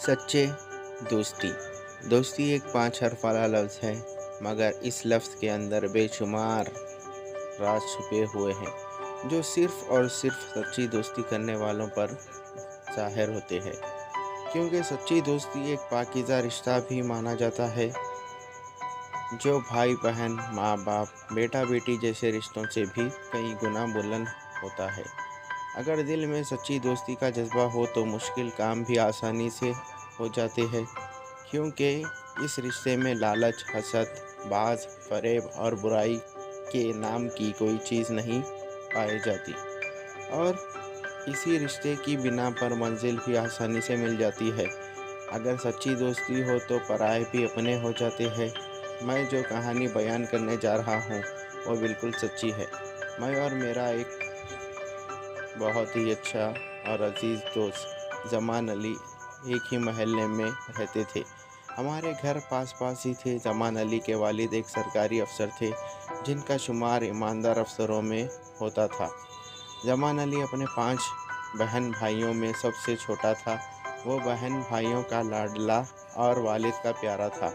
सच्चे दोस्ती दोस्ती एक 5 हर्फ वाला लफ्ज़ है, मगर इस लफ्ज़ के अंदर बेशुमार राज छुपे हुए हैं जो सिर्फ़ और सिर्फ़ सच्ची दोस्ती करने वालों पर ज़ाहिर होते हैं। क्योंकि सच्ची दोस्ती एक पाकीज़ा रिश्ता भी माना जाता है, जो भाई बहन, माँ बाप, बेटा बेटी जैसे रिश्तों से भी कई गुना बुलंद होता है। अगर दिल में सच्ची दोस्ती का जज्बा हो तो मुश्किल काम भी आसानी से हो जाते हैं, क्योंकि इस रिश्ते में लालच, हसद, बाज़, फ़रेब और बुराई के नाम की कोई चीज़ नहीं पाई जाती। और इसी रिश्ते की बिना पर मंजिल भी आसानी से मिल जाती है। अगर सच्ची दोस्ती हो तो पराये भी अपने हो जाते हैं। मैं जो कहानी बयान करने जा रहा हूँ वो बिल्कुल सच्ची है। मैं और मेरा एक बहुत ही अच्छा और अजीज़ दोस्त ज़मान अली एक ही मोहल्ले में रहते थे। हमारे घर पास-पास ही थे। ज़मान अली के वालिद एक सरकारी अफ़सर थे, जिनका शुमार ईमानदार अफ़सरों में होता था। ज़मान अली अपने 5 बहन भाइयों में सबसे छोटा था। वो बहन भाइयों का लाडला और वालिद का प्यारा था।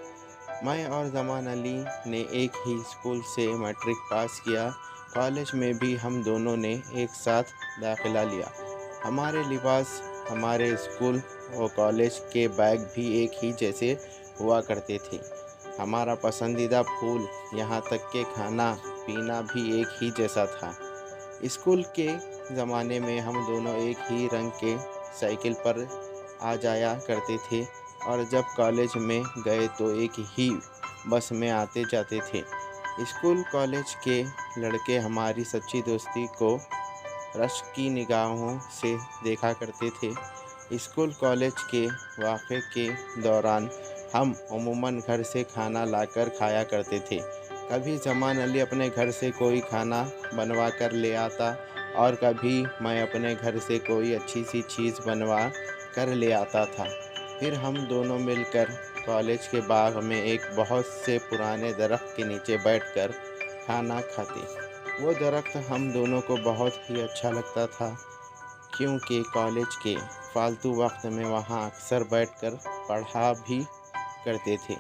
मैं और ज़मान अली ने एक ही स्कूल से मैट्रिक पास किया। कॉलेज में भी हम दोनों ने एक साथ दाखिला लिया। हमारे लिबास, हमारे स्कूल और कॉलेज के बैग भी एक ही जैसे हुआ करते थे। हमारा पसंदीदा फूल, यहाँ तक कि खाना पीना भी एक ही जैसा था। स्कूल के ज़माने में हम दोनों एक ही रंग के साइकिल पर आ जाया करते थे, और जब कॉलेज में गए तो एक ही बस में आते जाते थे। स्कूल कॉलेज के लड़के हमारी सच्ची दोस्ती को रश्क की निगाहों से देखा करते थे। स्कूल कॉलेज के वाक़े के दौरान हम अमूमन घर से खाना लाकर खाया करते थे। कभी ज़मान अली अपने घर से कोई खाना बनवा कर ले आता, और कभी मैं अपने घर से कोई अच्छी सी चीज़ बनवा कर ले आता था। फिर हम दोनों मिलकर कॉलेज के बाग में एक बहुत से पुराने दरख्त के नीचे बैठकर खाना खाते। वो दरख्त हम दोनों को बहुत ही अच्छा लगता था, क्योंकि कॉलेज के फालतू वक्त में वहाँ अक्सर बैठकर पढ़ा भी करते थे।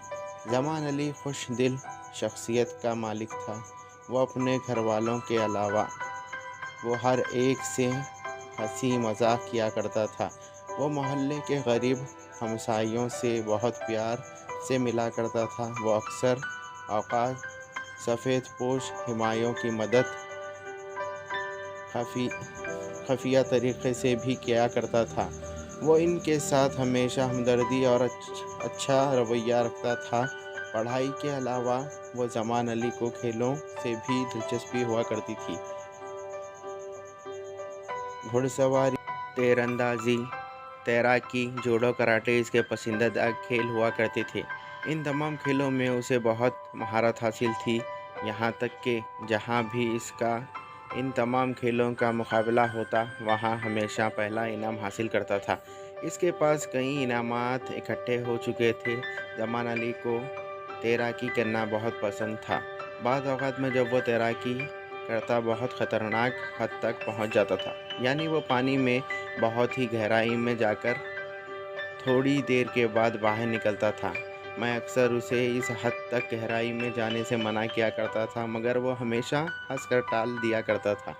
ज़मान अली खुश दिल शख्सियत का मालिक था। वो अपने घर वालों के अलावा वो हर एक से हंसी मजाक किया करता था। वो मोहल्ले के गरीब हमसायों से बहुत प्यार से मिला करता था। वो अक्सर औकात सफ़ेद पोश हिमायों की मदद खफी खफिया तरीक़े से भी किया करता था। वो इनके साथ हमेशा हमदर्दी और अच्छा रवैया रखता था। पढ़ाई के अलावा वो ज़मान अली को खेलों से भी दिलचस्पी हुआ करती थी। घुड़सवारी, तीरंदाजी, तैराकी, जूडो, कराटे इसके पसंदीदा खेल हुआ करते थे। इन तमाम खेलों में उसे बहुत महारत हासिल थी। यहाँ तक कि जहाँ भी इसका इन तमाम खेलों का मुकाबला होता, वहाँ हमेशा पहला इनाम हासिल करता था। इसके पास कई इनामात इकट्ठे हो चुके थे। ज़मान अली को तैराकी करना बहुत पसंद था। बाद औक़ात में जब वो तैराकी करता बहुत ख़तरनाक हद तक पहुँच जाता था, यानी वो पानी में बहुत ही गहराई में जाकर थोड़ी देर के बाद बाहर निकलता था। मैं अक्सर उसे इस हद तक गहराई में जाने से मना किया करता था, मगर वो हमेशा हंसकर टाल दिया करता था।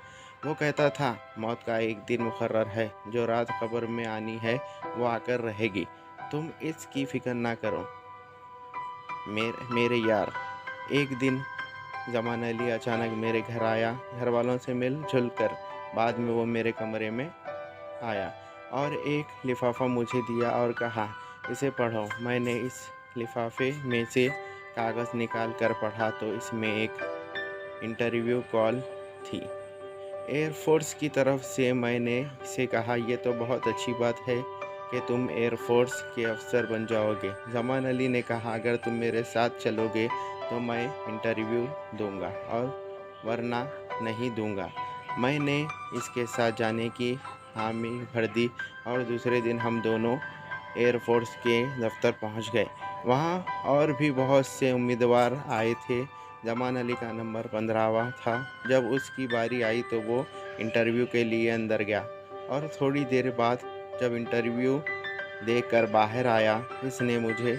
वो कहता था, मौत का एक दिन मुकर्रर है, जो रात कब्र में आनी है वो आकर रहेगी, तुम इसकी फ़िक्र ना करो मेरे यार। एक दिन ज़मान अली अचानक मेरे घर आया। घर वालों से मिल-जुल कर बाद में वो मेरे कमरे में आया और एक लिफ़ाफ़ा मुझे दिया और कहा, इसे पढ़ो। मैंने इस लिफ़ाफ़े में से कागज़ निकाल कर पढ़ा तो इसमें एक इंटरव्यू कॉल थी। एयरफ़ोर्स की तरफ से। मैंने इसे कहा, ये तो बहुत अच्छी बात है कि तुम एयरफ़ोर्स के अफ़सर बन जाओगे। ज़मान अली ने कहा, अगर तुम मेरे साथ चलोगे तो मैं इंटरव्यू दूँगा और वरना नहीं दूँगा। मैंने इसके साथ जाने की हामी भर दी और दूसरे दिन हम दोनों एयरफ़ोर्स के दफ़्तर पहुंच गए। वहां और भी बहुत से उम्मीदवार आए थे। ज़मान अली का नंबर 15वां था। जब उसकी बारी आई तो वो इंटरव्यू के लिए अंदर गया, और थोड़ी देर बाद जब इंटरव्यू देखकर बाहर आया। इसने मुझे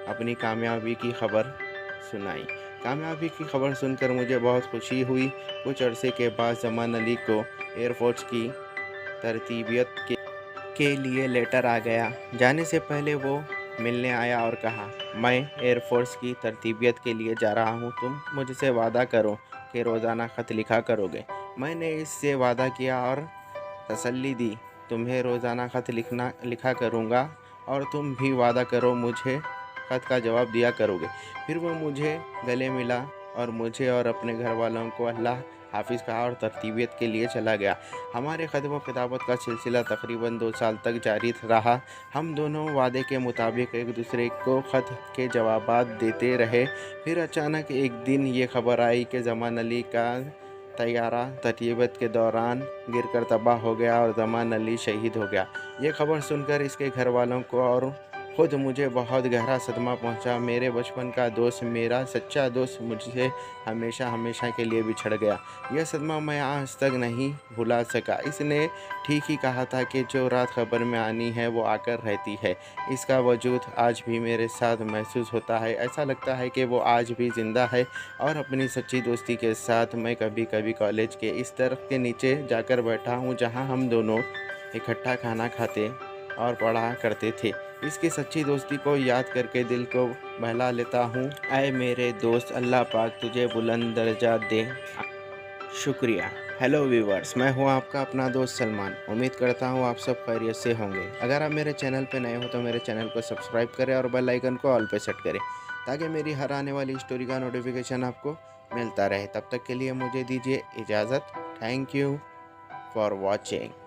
अपनी कामयाबी की खबर सुनाई। कामयाबी की खबर सुनकर मुझे बहुत खुशी हुई। कुछ अरसे के बाद जमान अली को एयरफोर्स की तरतीबियत के लिए लेटर आ गया। जाने से पहले वो मिलने आया और कहा, मैं एयरफोर्स की तरतीबियत के लिए जा रहा हूँ, तुम मुझसे वादा करो कि रोज़ाना ख़त लिखा करोगे। मैंने इससे वादा किया और तसल्ली दी, तुम्हें रोज़ाना ख़त लिखा करूँगा और तुम भी वादा करो मुझे ख़त का जवाब दिया करोगे। फिर वो मुझे गले मिला और मुझे और अपने घर वालों को अल्लाह हाफिज़ कहा और तरतीबियत के लिए चला गया। हमारे ख़त व किताबत का सिलसिला तकरीबन 2 साल तक जारी रहा। हम दोनों वादे के मुताबिक एक दूसरे को ख़त के जवाबात देते रहे। फिर अचानक एक दिन ये खबर आई कि जमान अली का तैयारा तरतीबियत के दौरान गिरकर तबाह हो गया और जमान अली शहीद हो गया। ये खबर सुनकर इसके घर वालों को और खुद मुझे बहुत गहरा सदमा पहुंचा। मेरे बचपन का दोस्त, मेरा सच्चा दोस्त मुझसे हमेशा के लिए बिछड़ गया। यह सदमा मैं आज तक नहीं भुला सका। इसने ठीक ही कहा था कि जो रात खबर में आनी है वो आकर रहती है। इसका वजूद आज भी मेरे साथ महसूस होता है। ऐसा लगता है कि वो आज भी ज़िंदा है और अपनी सच्ची दोस्ती के साथ मैं कभी कभी कॉलेज के इस दरख्त के नीचे जाकर बैठा हूँ जहाँ हम दोनों इकट्ठा खाना खाते और पढ़ा करते थे। इसकी सच्ची दोस्ती को याद करके दिल को बहला लेता हूँ। ऐ मेरे दोस्त, अल्लाह पाक तुझे बुलंद दर्जा दे। शुक्रिया। हेलो व्यूवर्स, मैं हूँ आपका अपना दोस्त सलमान। उम्मीद करता हूँ आप सब खैरियत से होंगे। अगर आप मेरे चैनल पे नए हो तो मेरे चैनल को सब्सक्राइब करें और बेल आइकन को ऑल पे सेट करें ताकि मेरी हर आने वाली स्टोरी का नोटिफिकेशन आपको मिलता रहे। तब तक के लिए मुझे दीजिए इजाज़त। Thank you for watching.